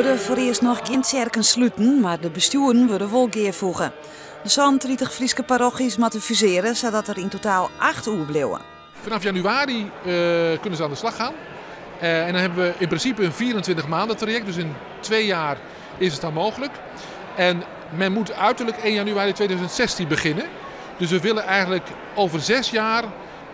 worden voor eerst nog geen kerken sluiten, maar de besturen worden wel geervoegen. De 30 Friese parochies moeten fuseren, zodat er in totaal 8 blijven. Vanaf januari kunnen ze aan de slag gaan. En dan hebben we in principe een 24 maanden traject, dus in 2 jaar is het dan mogelijk. En men moet uiterlijk 1 januari 2016 beginnen. Dus we willen eigenlijk over 6 jaar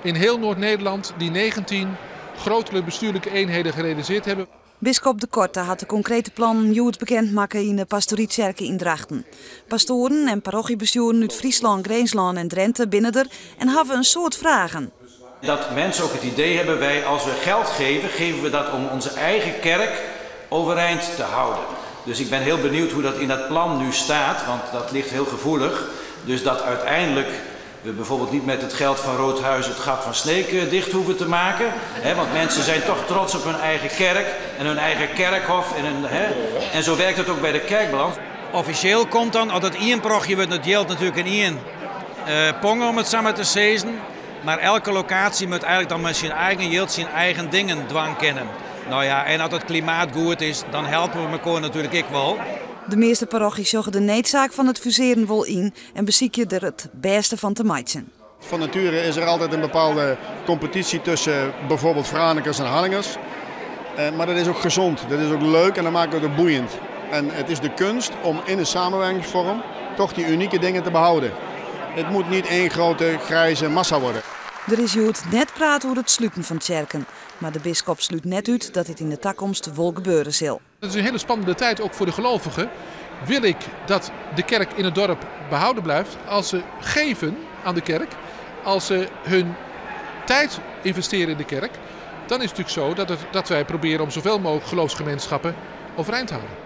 in heel Noord-Nederland die 19 grotere bestuurlijke eenheden gerealiseerd hebben. Bisschop de Korte had de concrete plan hoe het bekendmaken in de pastoriekerken in Drachten. Pastoren en parochiebesturen uit Friesland, Greensland en Drenthe binnen er en hebben een soort vragen. Dat mensen ook het idee hebben, wij als we geld geven, geven we dat om onze eigen kerk overeind te houden. Dus ik ben heel benieuwd hoe dat in dat plan nu staat, want dat ligt heel gevoelig. Dus dat uiteindelijk we bijvoorbeeld niet met het geld van Roodhuis het gat van Sneek dicht hoeven te maken. Want mensen zijn toch trots op hun eigen kerk en hun eigen kerkhof. En zo werkt het ook bij de kerkbalans. Officieel komt dan, als het één parochie wordt, het geldt natuurlijk in één pongen om het samen te sezen. Maar elke locatie moet eigenlijk dan met zijn eigen geld zijn eigen dingen dwang kennen. Nou ja, en als het klimaat goed is, dan helpen we elkaar natuurlijk ook wel. De meeste parochies zorgen de noodzaak van het fuseren wel in en bezieken er het beste van te maken. Van nature is er altijd een bepaalde competitie tussen bijvoorbeeld Franeker en Hallingers. Maar dat is ook gezond, dat is ook leuk en dat maakt het ook boeiend. En het is de kunst om in een samenwerkingsvorm toch die unieke dingen te behouden. Het moet niet één grote grijze massa worden. Er is Jood net praten over het sluiten van kerken. Maar de bisschop sluit net uit dat dit in de toekomst wel gebeuren zal. Het is een hele spannende tijd ook voor de gelovigen. Wil ik dat de kerk in het dorp behouden blijft als ze geven aan de kerk, als ze hun tijd investeren in de kerk, dan is het natuurlijk zo dat wij proberen om zoveel mogelijk geloofsgemeenschappen overeind te houden.